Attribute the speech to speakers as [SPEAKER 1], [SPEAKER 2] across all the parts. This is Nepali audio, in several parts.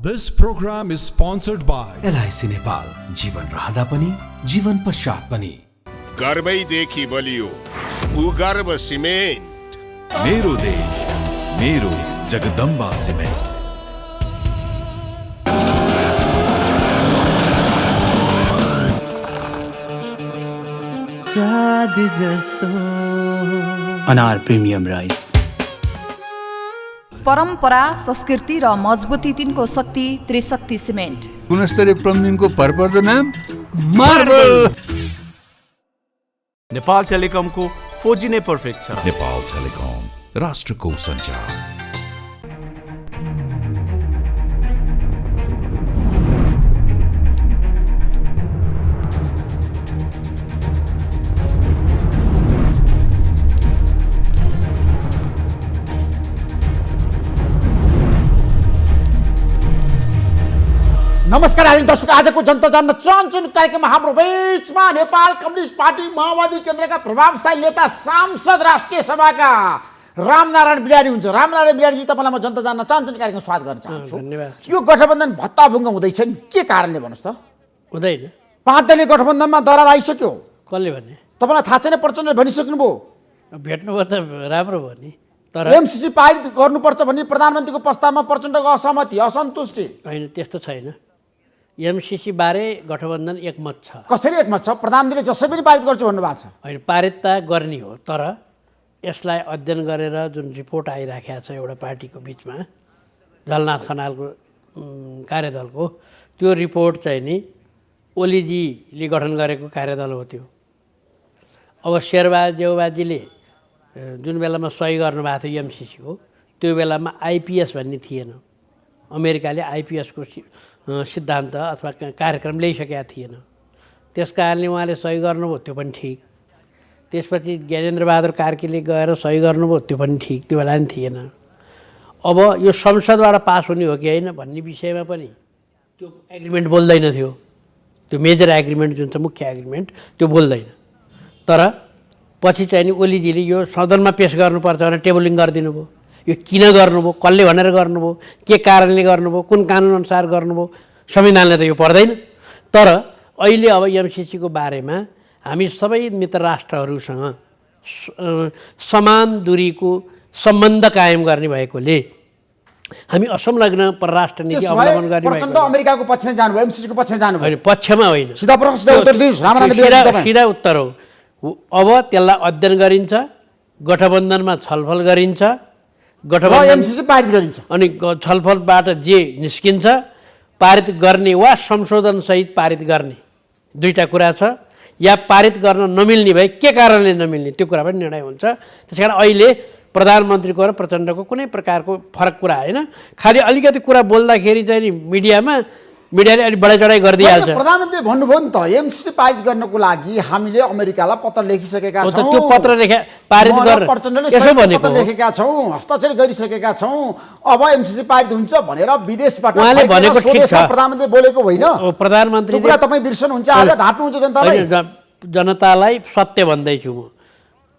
[SPEAKER 1] This program is sponsored by
[SPEAKER 2] LIC Nepal, जीवन रहँदा पनि जीवन पश्चात पनि।
[SPEAKER 3] गर्वैदेखि बलियो भूगर्भ सिमेन्ट।
[SPEAKER 1] मेरो देश मेरो जगदम्बा सिमेन्ट।
[SPEAKER 2] स्वाद जस्तो अनार प्रिमियम राइस।
[SPEAKER 4] परम्परा, संस्कृति र मजबुती तिनको शक्ति त्रिशक्ति सिमेन्ट।
[SPEAKER 5] गुणस्तरीय प्लम्बिङको भरपर्दो नाम मार्बल।
[SPEAKER 6] नेपाल टेलिकमको 4G नै पर्फेक्ट छ।
[SPEAKER 1] नेपाल टेलिकम, राष्ट्रको सञ्चार।
[SPEAKER 7] नमस्कार आदरणीय दर्शक, आजको जनता जान्न चाहन्छन् कार्यक्रममा हाम्रो बीचमा नेपाल कम्युनिस्ट पार्टी माओवादी केन्द्रका प्रभावशाली नेता सांसद राष्ट्रिय सभाका रामनारायण बिडाडी हुन्छ। रामनारायण बिडाडीजी, तपाईँलाई म जनता जान्न चाहन्छन् कार्यक्रममा स्वागत गर्न चाहन्छु।
[SPEAKER 8] धन्यवाद।
[SPEAKER 7] यो गठबन्धन भत्ताभुङ्ग हुँदैछ नि, के कारणले भन्नुहोस् त?
[SPEAKER 8] हुँदैन।
[SPEAKER 7] 5 दलीय गठबन्धनमा दरार आइसक्यो।
[SPEAKER 8] कसले भने?
[SPEAKER 7] तपाईँलाई थाहा छैन? प्रचण्डले भनिसक्नुभयो।
[SPEAKER 8] भेट्नुभयो त राम्रो भयो नि। तर
[SPEAKER 7] एमसीसी पारित गर्नुपर्छ भन्ने प्रधानमन्त्रीको प्रस्तावमा प्रचण्डको असहमति, असन्तुष्टि।
[SPEAKER 8] होइन, त्यस्तो छैन। एमसीसी बारे गठबन्धन एकमत छ।
[SPEAKER 7] कसरी एकमत छ? प्रधानमन्त्रीले जसै पनि पारित गर्छु भन्नुभएको छ।
[SPEAKER 8] होइन, पारित त गर्ने हो, तर यसलाई अध्ययन गरेर जुन रिपोर्ट आइराखेको छ एउटा पार्टीको बिचमा, झलनाथ खनालको कार्यदलको, त्यो रिपोर्ट चाहिँ नि ओलीजीले गठन गरेको कार्यदल हो त्यो। अब शेरबहादुर देउबाजीले जुन बेलामा सही गर्नुभएको थियो एमसीसीको, त्यो बेलामा आइपिएस भन्ने थिएन। अमेरिकाले आइपिएसको सिद्धान्त अथवा कार्यक्रम ल्याइसकेका थिएन। त्यस कारणले उहाँले सही गर्नुभयो, त्यो पनि ठिक। त्यसपछि ज्ञानेन्द्रबहादुर कार्कीले गएर सही गर्नुभयो, त्यो पनि ठिक, त्यो बेला पनि थिएन। अब यो संसदबाट पास हुने हो कि होइन भन्ने विषयमा पनि त्यो एग्रिमेन्ट बोल्दैन थियो। त्यो मेजर एग्रिमेन्ट जुन छ, मुख्य एग्रिमेन्ट, त्यो बोल्दैन। तर पछि चाहिँ नि ओलीजीले यो सदनमा पेस गर्नुपर्छ भनेर टेबलिङ गरिदिनु भयो। यो किन गर्नुभयो, कसले भनेर गर्नुभयो, के कारणले गर्नुभयो, कुन कानुनअनुसार गर्नुभयो, संविधानले त यो पर्दैन। तर अहिले अब एमसीसीको बारेमा हामी सबै मित्र राष्ट्रहरूसँग समान दूरीको सम्बन्ध कायम गर्ने भएकोले हामी असंलग्न परराष्ट्र नीति अवलम्बन गर्ने भएकोले
[SPEAKER 7] प्रचण्ड अमेरिकाको पक्षमा जानुभयो, एमसीसीको पक्षमा जानुभयो।
[SPEAKER 8] होइन, पक्षमा होइन,
[SPEAKER 7] सिधा प्रश्न, सिधा उत्तर दिनुहोस् रामनारायण बिडाडी।
[SPEAKER 8] सिधा उत्तर हो। अब त्यसलाई अध्ययन गरिन्छ, गठबन्धनमा छलफल गरिन्छ, गठबन्धन
[SPEAKER 7] एमसीसी पारित गरिन्छ,
[SPEAKER 8] अनि छलफलबाट जे निस्किन्छ पारित गर्ने वा संशोधनसहित पारित गर्ने, दुईवटा कुरा छ। या पारित गर्न नमिल्ने भए के कारणले नमिल्ने, त्यो कुरा पनि निर्णय हुन्छ। त्यस कारण अहिले प्रधानमन्त्रीको र प्रचण्डको कुनै प्रकारको फरक कुरा होइन। खालि अलिकति कुरा बोल्दाखेरि चाहिँ नि मिडियाले अलिक बढाइचढाइ गरिदिइहाल्छ।
[SPEAKER 7] प्रधानमन्त्रीले भन्नुभयो नि त, एमसीसी पारित गर्नको लागि हामीले अमेरिकालाई पत्र लेखिसकेका छौँ।
[SPEAKER 8] त्यो पत्र पारित गर्न
[SPEAKER 7] प्रचण्डले
[SPEAKER 8] यसो भनेको
[SPEAKER 7] पत्र लेखेका छौँ, हस्ताक्षर गरिसकेका छौँ। अब एमसीसी पारित हुन्छ भनेर विदेशबाट
[SPEAKER 8] उहाँले भनेको ठिक छ।
[SPEAKER 7] प्रधानमन्त्रीले बोलेको होइन।
[SPEAKER 8] प्रधानमन्त्रीले
[SPEAKER 7] कुरा तपाईँ बिर्सनुहुन्छ, आज ढाँट्नुहुन्छ जनतालाई।
[SPEAKER 8] जनतालाई सत्य भन्दैछु म।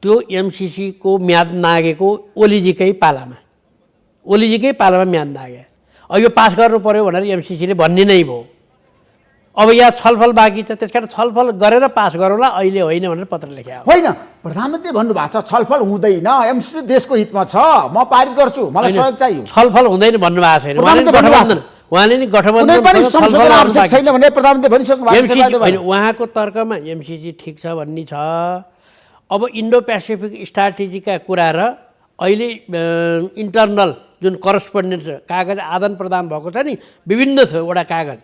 [SPEAKER 8] त्यो एमसीसीको म्याद नागेको ओलीजीकै पालामा म्याद नाग्यो। अब यो पास गर्नु पर्यो भनेर एमसीसीले भन्ने नै भयो। अब यहाँ छलफल बाँकी छ, त्यस कारण छलफल गरेर पास गरौँला, अहिले होइन भनेर पत्र लेख्या
[SPEAKER 7] होइन। प्रधानमन्त्री भन्नुभएको छ छलफल हुँदैन, एमसीसी देशको हितमा छ, म पारित गर्छु, मलाई सहयोग चाहियो।
[SPEAKER 8] छलफल हुँदैन भन्नुभएको छैन उहाँले नि गठबन्धन
[SPEAKER 7] छैन भने प्रधानमन्त्री भनिसक्नु भएको
[SPEAKER 8] छैन। उहाँको तर्कमा एमसीसी ठिक छ भन्ने छ। अब इन्डो पेसिफिक स्ट्राटेजीका कुरा र अहिले इन्टरनल जुन करस्पोन्डेन्स कागज आदान प्रदान भएको छ नि, विभिन्न वटा कागज,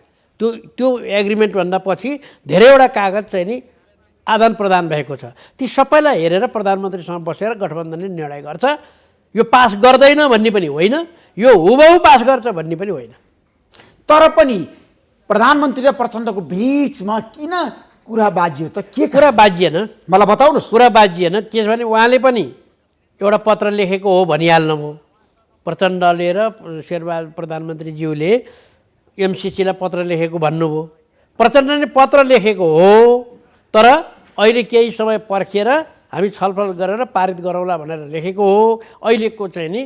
[SPEAKER 8] त्यो एग्रिमेन्टभन्दा पछि धेरैवटा कागज चाहिँ नि आदान प्रदान भएको छ। ती सबैलाई हेरेर प्रधानमन्त्रीसँग बसेर गठबन्धनले निर्णय गर्छ। यो पास गर्दैन भन्ने पनि होइन, यो हुबहु पास गर्छ भन्ने पनि होइन।
[SPEAKER 7] तर पनि प्रधानमन्त्री र प्रचण्डको बिचमा किन कुरा बाजियो त? के
[SPEAKER 8] कुरा बाजिएन
[SPEAKER 7] मलाई बताउनुहोस्।
[SPEAKER 8] कुरा बाजिएन के छ भने उहाँले पनि एउटा पत्र लेखेको हो भनिहाल्नुभयो। प्रचण्डले र शेरबहादुर प्रधानमन्त्रीज्यूले एमसीसीलाई पत्र लेखेको भन्नुभयो। प्रचण्डले पत्र लेखेको हो, तर अहिले केही समय पर्खेर हामी छलफल गरेर पारित गरौँला भनेर लेखेको हो। अहिलेको चाहिँ नि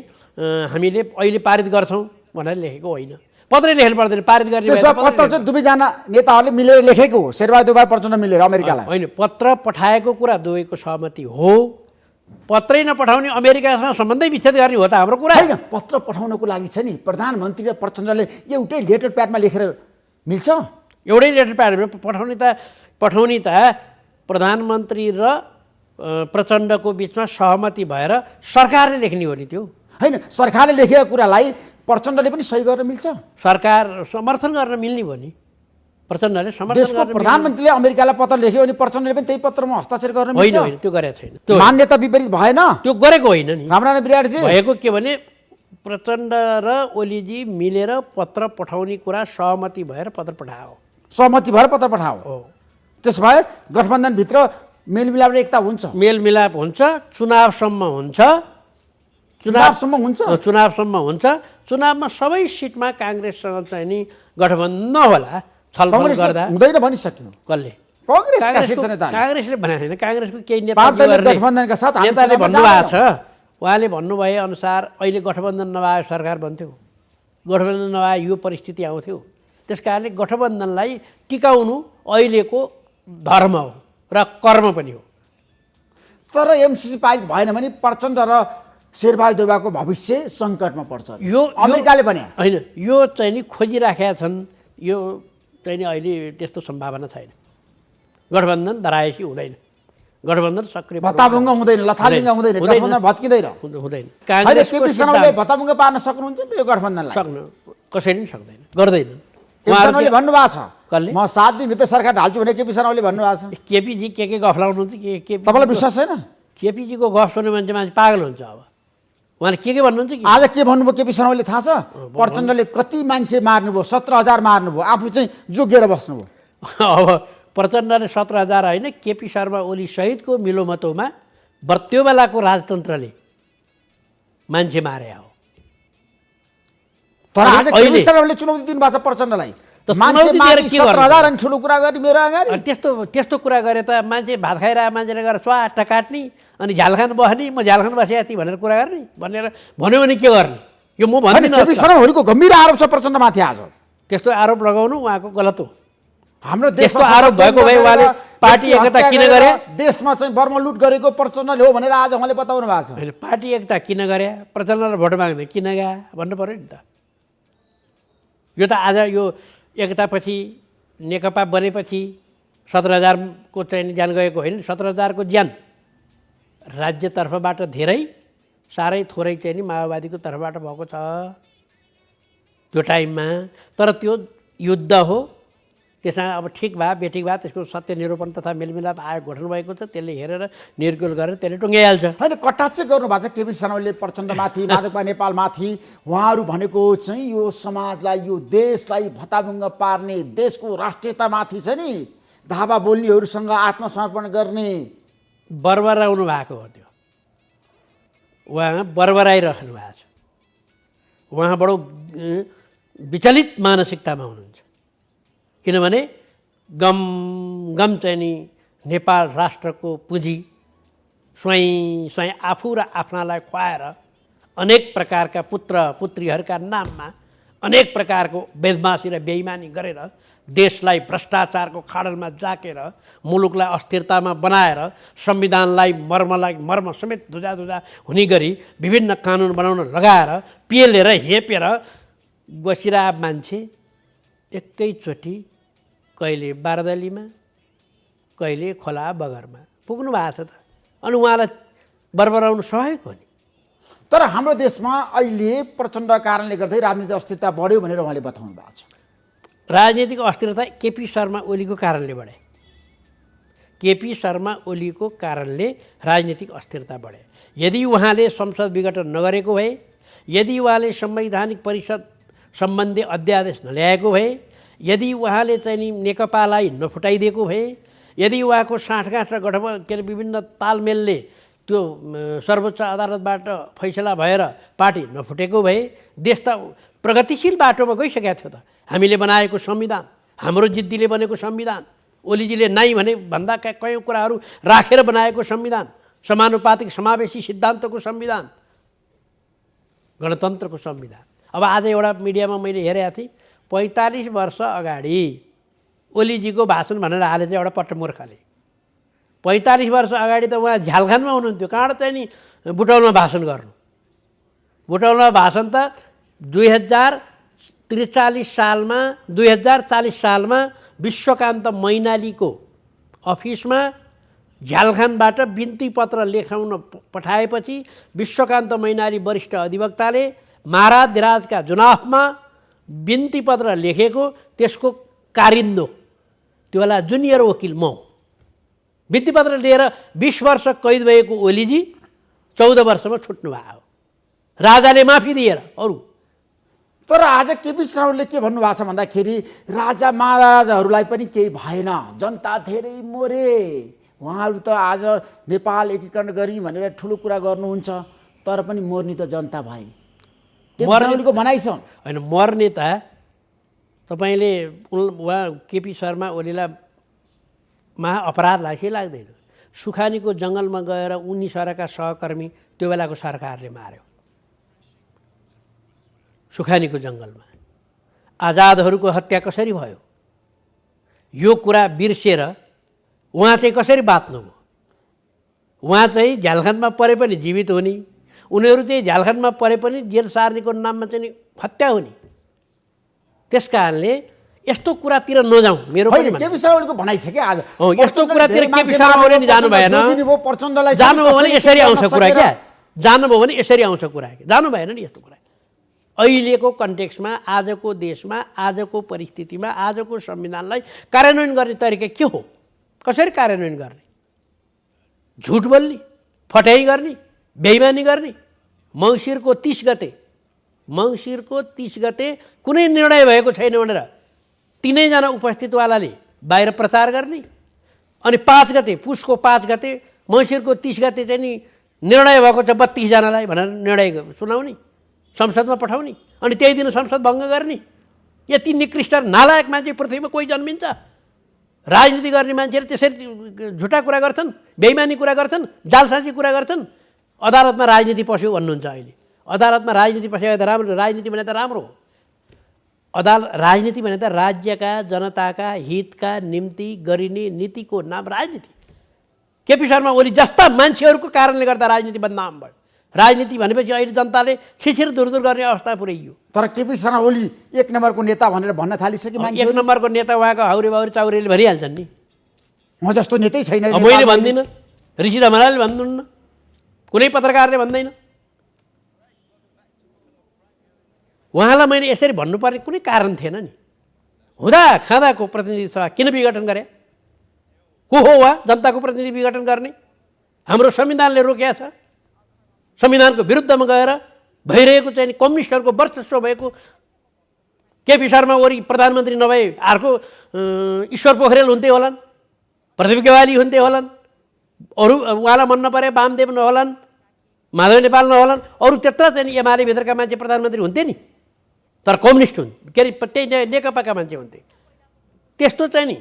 [SPEAKER 8] हामीले अहिले पारित गर्छौँ भनेर लेखेको होइन। पत्रै लेख्नु पर्दैन, पारित गर्ने भए
[SPEAKER 7] त्यसमा
[SPEAKER 8] त पत्रै
[SPEAKER 7] पत्र चाहिँ दुवैजना नेताहरूले मिलेर लेखेको हो, शेरबहादुर देउवा प्रचण्ड मिलेर अमेरिकालाई।
[SPEAKER 8] होइन, पत्र पठाएको कुरा दुवैको सहमति हो। पत्रै नपठाउने, अमेरिकासँग सम्बन्धै विच्छेद गर्ने हो त हाम्रो कुरा।
[SPEAKER 7] होइन, पत्र पठाउनको लागि छ नि प्रधानमन्त्री र प्रचण्डले एउटै लेटर प्याडमा लेखेर मिल्छ?
[SPEAKER 8] एउटै लेटर प्याडमा पठाउने त प्रधानमन्त्री र प्रचण्डको बिचमा सहमति भएर सरकारले लेख्ने हो नि त्यो।
[SPEAKER 7] होइन, सरकारले लेखेको कुरालाई प्रचण्डले पनि सही गर्न मिल्छ?
[SPEAKER 8] सरकार समर्थन गर्न मिल्ने भयो नि, प्रचण्डले समर्थन
[SPEAKER 7] देशको
[SPEAKER 8] गर्न
[SPEAKER 7] प्रधानमन्त्रीले अमेरिकालाई पत्र लेख्यो अनि प्रचण्डले पनि त्यही पत्रमा हस्ताक्षर गर्न
[SPEAKER 8] होइन
[SPEAKER 7] मिल्छ?
[SPEAKER 8] होइन, त्यो गरेको छैन। त्यो
[SPEAKER 7] मान्यता विपरीत भएन?
[SPEAKER 8] त्यो गरेको होइन नि।
[SPEAKER 7] रामनारायण विराटजी
[SPEAKER 8] भएको के भने प्रचण्ड र ओलीजी मिलेर पत्र पठाउने कुरा सहमति भएर पत्र पठायो।
[SPEAKER 7] सहमति भएर पत्र पठाओ।
[SPEAKER 8] हो,
[SPEAKER 7] त्यसो भए गठबन्धनभित्र मेलमिलाप र एकता हुन्छ?
[SPEAKER 8] मेलमिलाप हुन्छ, चुनावसम्म हुन्छ।
[SPEAKER 7] चुनावसम्म हुन्छ?
[SPEAKER 8] चुनावसम्म हुन्छ। चुनावमा सबै सिटमा काङ्ग्रेससँग चाहिँ नि गठबन्धन नहोला, छलफल गर्दा
[SPEAKER 7] हुँदैन भनिसक्यो।
[SPEAKER 8] कसले?
[SPEAKER 7] कांग्रेसका शीर्ष नेताले।
[SPEAKER 8] काङ्ग्रेसले भनेको छैन, काङ्ग्रेसको केही
[SPEAKER 7] पाँच दलीय गठबन्धनका साथ हामी
[SPEAKER 8] नेताले
[SPEAKER 7] चुनावमा
[SPEAKER 8] भन्नुभएको छ। उहाँले भन्नुभए अनुसार अहिले गठबन्धन नभए सरकार बन्थ्यो, गठबन्धन नभए यो परिस्थिति आउँथ्यो। त्यस कारणले गठबन्धनलाई टिकाउनु अहिलेको धर्म हो र कर्म पनि हो।
[SPEAKER 7] तर एमसीसी पारित भएन भने प्रचण्ड र शेरबहादुर देउवाको भविष्य सङ्कटमा पर्छ
[SPEAKER 8] यो
[SPEAKER 7] अमेरिकाले भने।
[SPEAKER 8] होइन, यो चाहिँ नि खोजिराखेका छन्, यो चाहिँ नि अहिले त्यस्तो सम्भावना छैन। गठबन्धन धराएसी हुँदैन, गठबन्धन सक्रिय
[SPEAKER 7] भत्ताभुङ्ग हुँदैन, लथालिङ्ग हुँदैन, गठबन्धन भत्किँदैन।
[SPEAKER 8] हुँदैन।
[SPEAKER 7] अहिले केपी शर्माले भत्ताभुङ्ग पार्न सक्नुहुन्छ नि त यो गठबन्धनलाई?
[SPEAKER 8] सक्नु कसरी पनि सक्दैन, गर्दैन।
[SPEAKER 7] केपी शर्माले भन्नुभएको छ
[SPEAKER 8] कसले?
[SPEAKER 7] म 7 दिनभित्र सरकार ढाल्छु भने केपी शर्माले भन्नुभएको छ।
[SPEAKER 8] केपीजी के गफ लाउनुहुन्छ के
[SPEAKER 7] तपाईँलाई विश्वास छैन?
[SPEAKER 8] केपीजीको गफ सुन्ने मान्छे पागल हुन्छ। अब उहाँले के भन्नुहुन्छ कि
[SPEAKER 7] आज के भन्नुभयो केपी शर्माले थाहा छ? प्रचण्डले कति मान्छे मार्नुभयो, 17,000 मार्नुभयो, आफू चाहिँ जोगिएर बस्नुभयो।
[SPEAKER 8] अब प्रचण्डले 17,000 होइन, केपी शर्मा ओली सहितको मिलोमतोमा त्यो बेलाको राजतन्त्रले मान्छे मारे हो।
[SPEAKER 7] तर आज केपी शर्माले चुनौती दिनुभएको छ प्रचण्डलाई। मान्छे मारे 17,000 अनि ठुलो कुरा गर्ने मेरो अगाडि।
[SPEAKER 8] अनि त्यस्तो कुरा गरे त मान्छे भात खाइरहेको मान्छेले गएर स्वाट काट्ने अनि झालखान बस्ने, म झालखान बसे यति भनेर कुरा गर्ने भनेर भन्यो भने के गर्ने? यो म भन्दिनँ।
[SPEAKER 7] केपी शर्मा ओलीको गम्भीर आरोप छ प्रचण्डमाथि आज।
[SPEAKER 8] त्यस्तो आरोप लगाउनु उहाँको गलत हो।
[SPEAKER 7] हाम्रो
[SPEAKER 8] त्यस्तो आरोप भएको भए उहाँले पार्टी एकता किन गरे?
[SPEAKER 7] देशमा चाहिँ बर्मा लुट गरेको प्रचण्डले हो भनेर आज उहाँले बताउनु भएको छ।
[SPEAKER 8] होइन, पार्टी एकता किन गरे? प्रचण्डलाई भोट माग्ने किन गए भन्नु पऱ्यो नि त। यो त आज यो एकतापछि नेकपा बनेपछि 17,000 को चाहिँ ज्यान गएको होइन, 17,000 को ज्यान राज्यतर्फबाट धेरै, साह्रै थोरै चाहिँ नि माओवादीको तर्फबाट भएको छ त्यो टाइममा। तर त्यो युद्ध हो, त्यसमा अब ठिक भए बेठिक भए त्यसको सत्य निरूपण तथा मेलमिलाप आयोग गठन भएको छ, त्यसले हेरेर निर्गुल गरेर त्यसले टुङ्गाइहाल्छ।
[SPEAKER 7] होइन, कटाक्ष गर्नुभएको छ केपी शर्माले प्रचण्डमाथि, माधवपा नेपालमाथि। उहाँहरू भनेको चाहिँ यो समाजलाई, यो देशलाई भत्ताभुङ्ग पार्ने, देशको राष्ट्रियतामाथि छ नि धावा बोल्नेहरूसँग आत्मसमर्पण गर्ने
[SPEAKER 8] बर्बराउनु भएको हो। त्यो उहाँ बर्बराइराख्नु भएको छ। उहाँ बडो विचलित मानसिकतामा हुनुहुन्छ, किनभने गम चाहिँ नि नेपाल राष्ट्रको पुँजी स्वयं आफू र आफ्नालाई खुवाएर अनेक प्रकारका पुत्र पुत्रीहरूका नाममा अनेक प्रकारको बदमासी र बेइमानी गरेर देशलाई भ्रष्टाचारको खाडलमा जाकेर मुलुकलाई अस्थिरतामा बनाएर संविधानलाई मर्म समेत धुजा हुने गरी विभिन्न कानुन बनाउन लगाएर पेलेर हेपेर बसिरहेको मान्छे एकैचोटि कहिले बारदलीमा कहिले खोला बगरमा पुग्नु भएको छ त। अनि उहाँलाई बर्बराउनु स्वाभाविक हो नि।
[SPEAKER 7] तर हाम्रो देशमा अहिले प्रचण्ड कारणले गर्दै राजनीतिक अस्थिरता बढ्यो भनेर उहाँले बताउनु भएको छ।
[SPEAKER 8] राजनीतिक अस्थिरता केपी शर्मा ओलीको कारणले बढे। केपी शर्मा ओलीको कारणले राजनीतिक अस्थिरता बढे। यदि उहाँले संसद विघटन नगरेको भए, यदि उहाँले संवैधानिक परिषद सम्बन्धी अध्यादेश नल्याएको भए, यदि उहाँले चाहिँ नि नेकपालाई नफुटाइदिएको भए, यदि उहाँको साँठगाँठ र विभिन्न तालमेलले त्यो सर्वोच्च अदालतबाट फैसला भएर पार्टी नफुटेको भए देश त प्रगतिशील बाटोमा गइसकेको थियो त। हामीले बनाएको संविधान, हाम्रो जिद्दीले बनेको संविधान, ओलीजीले नाइ भने भन्दा कयौँ कुराहरू राखेर बनाएको संविधान, समानुपातिक समावेशी सिद्धान्तको संविधान, गणतन्त्रको संविधान। अब आज एउटा मिडियामा मैले हेरेको थिएँ, 45 वर्ष अगाडि ओलीजीको भाषण भनेर हालेछ एउटा पट्टमूर्खले। 45 वर्ष अगाडि त उहाँ झ्यालखानमा हुनुहुन्थ्यो, कहाँबाट चाहिँ नि बुटौलमा भाषण गर्नु। बुटौलमा भाषण त 2040 सालमा विश्वकान्त मैनालीको अफिसमा झ्यालखानबाट बिन्ती पत्र लेखाउन पठाएपछि विश्वकान्त मैनाली वरिष्ठ अधिवक्ताले महाराजका जुनाफमा बिन्ती पत्र लेखेको, त्यसको कारिन्दो त्यो बेला जुनियर वकिल म हो। बिन्ती पत्र लिएर 20 वर्ष कैद भएको ओलीजी 14 वर्षमा छुट्नु भएको हो, राजाले माफी दिएर। अरू
[SPEAKER 7] तर आज केपी शर्माले के भन्नुभएको छ भन्दाखेरि राजा महाराजाहरूलाई पनि केही भएन, जनता धेरै मरे, उहाँहरू त आज नेपाल एकीकरण गरी भनेर ठुलो कुरा गर्नुहुन्छ, तर पनि मर्ने त जनता भए। मर्नेको भनाइ छ
[SPEAKER 8] होइन, मर्ने त तपाईँले उहाँ केपी शर्मा ओलीलाई महाअपराध लाग्छ लाग्दैन। सुखानीको जङ्गलमा गएर उनी सरका सहकर्मी त्यो बेलाको सरकारले मार्यो। सुखानीको जङ्गलमा आजादहरूको हत्या कसरी भयो यो कुरा बिर्सेर उहाँ चाहिँ कसरी बाँच्नुभयो? उहाँ चाहिँ झ्यालखानमा परे पनि जीवित हुने, उनीहरू चाहिँ झ्यालखानमा परे पनि जेल सार्नेको नाममा चाहिँ हत्या हुने। त्यस कारणले यस्तो कुरातिर नजाउँ। मेरो पनि
[SPEAKER 7] केपी शर्माको भनाइ छ कि आज
[SPEAKER 8] यस्तो कुरातिर केपी शर्मा ओली जानु भएन। जानुभयो भने यसरी आउँछ कुरा, क्या जानुभयो भने यसरी आउँछ कुरा, जानु भएन नि यस्तो कुरा। अहिलेको कन्टेक्स्टमा, आजको देशमा, आजको परिस्थितिमा, आजको संविधानलाई कार्यान्वयन गर्ने तरिका के हो? कसरी कार्यान्वयन गर्ने? झुट बोल्ने, फटाइ गर्ने, बेइमानी गर्ने। मङ्सिरको 30 गते कुनै निर्णय भएको छैन भनेर 3जना उपस्थितवालाले बाहिर प्रचार गर्ने, अनि 5 गते, पुसको 5 गते, मङ्सिरको 30 गते चाहिँ नि निर्णय भएको छ 32 जनालाई भनेर निर्णय सुनाउने, संसदमा पठाउने, अनि त्यही दिन संसद भङ्ग गर्ने। यति निकृष्ट नालायक मान्छे पृथ्वीमा कोही जन्मिन्छ? राजनीति गर्ने मान्छेले त्यसरी झुटा कुरा गर्छन्, बेइमानी कुरा गर्छन्, जालसाजी कुरा गर्छन्। अदालतमा राजनीति पस्यो भन्नुहुन्छ अहिले। अदालतमा राजनीति पस्यो त राम्रो, राजनीति भने त राम्रो हो। राजनीति भने त राज्यका जनताका हितका निम्ति गरिने नीतिको नाम राजनीति। केपी शर्मा ओली जस्ता मान्छेहरूको कारणले गर्दा राजनीति बदनाम भयो। राजनीति भनेपछि अहिले जनताले छिछिर दुरदुर गर्ने अवस्था पुर्याइयो।
[SPEAKER 7] तर केपी शर्मा ओली 1 नम्बरको नेता भनेर भन्न थालिसके मान्छे।
[SPEAKER 8] 1 नम्बरको नेता उहाँको हाउरे बाउरे चाउरेले भनिहाल्छन् नि।
[SPEAKER 7] म जस्तो नेतै छैन।
[SPEAKER 8] मैले भन्दिनँ, ऋषि ढमराले भन्नुहुन्न, कुनै पत्रकारले भन्दैन। उहाँलाई मैले यसरी भन्नुपर्ने कुनै कारण थिएन नि। हुँदा खाँदाको प्रतिनिधि सभा किन विघटन गरे? को हो वा जनताको प्रतिनिधि विघटन गर्ने? हाम्रो संविधानले रोकेको छ। संविधानको विरुद्धमा गएर भइरहेको चाहिँ कम्युनिस्टहरूको वर्चस्व भएको केपी शर्मा ओली प्रधानमन्त्री नभए अर्को ईश्वर पोखरेल हुन्थे होलान्, प्रदीप गेवाली हुन्थे होलान्, अरू उहाँलाई मन नपरे वामदेव नहोलान्, माधव नेपाल नहोलान्, अरू त्यत्र चाहिँ एमाले भित्रका मान्छे प्रधानमन्त्री हुन्थे नि। तर कम्युनिस्ट हुन्, के अरे त्यही नेकपाका मान्छे हुन्थे। त्यस्तो चाहिँ नि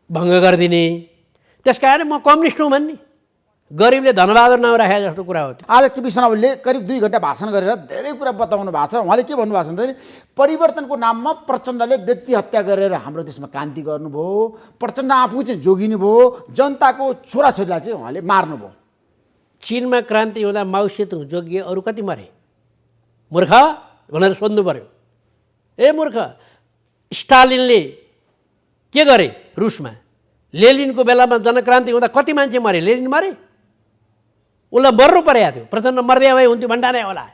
[SPEAKER 8] भङ्ग गरिदिने। त्यस कारण म कम्युनिस्ट हुँ भन्ने, गरिबले धनबहादुर नाउँ राखे जस्तो कुरा हो।
[SPEAKER 7] आज केपी शर्मा ओलीले करिब 2 घण्टा भाषण गरेर धेरै कुरा बताउनु भएको छ। उहाँले के भन्नुभएको छ भन्दाखेरि परिवर्तनको नाममा प्रचण्डले व्यक्ति हत्या गरेर हाम्रो देशमा क्रान्ति गर्नुभयो, प्रचण्ड आफू चाहिँ जोगिनु भयो, जनताको छोराछोरीलाई चाहिँ उहाँले मार्नुभयो।
[SPEAKER 8] चीनमा क्रान्ति हुँदा माओ सेतुङ जोगिए, अरू कति मरे? मूर्ख भनेर सोध्नु पर्यो। ए मूर्ख, स्टालिनले के गरे रुसमा? लेनिनको बेलामा जनक्रान्ति हुँदा कति मान्छे मरे? लेनिन मरे? उसलाई मर्नु परेको थियो। प्रचण्ड मर्दै भए हुन्थ्यो भन्टाने होला।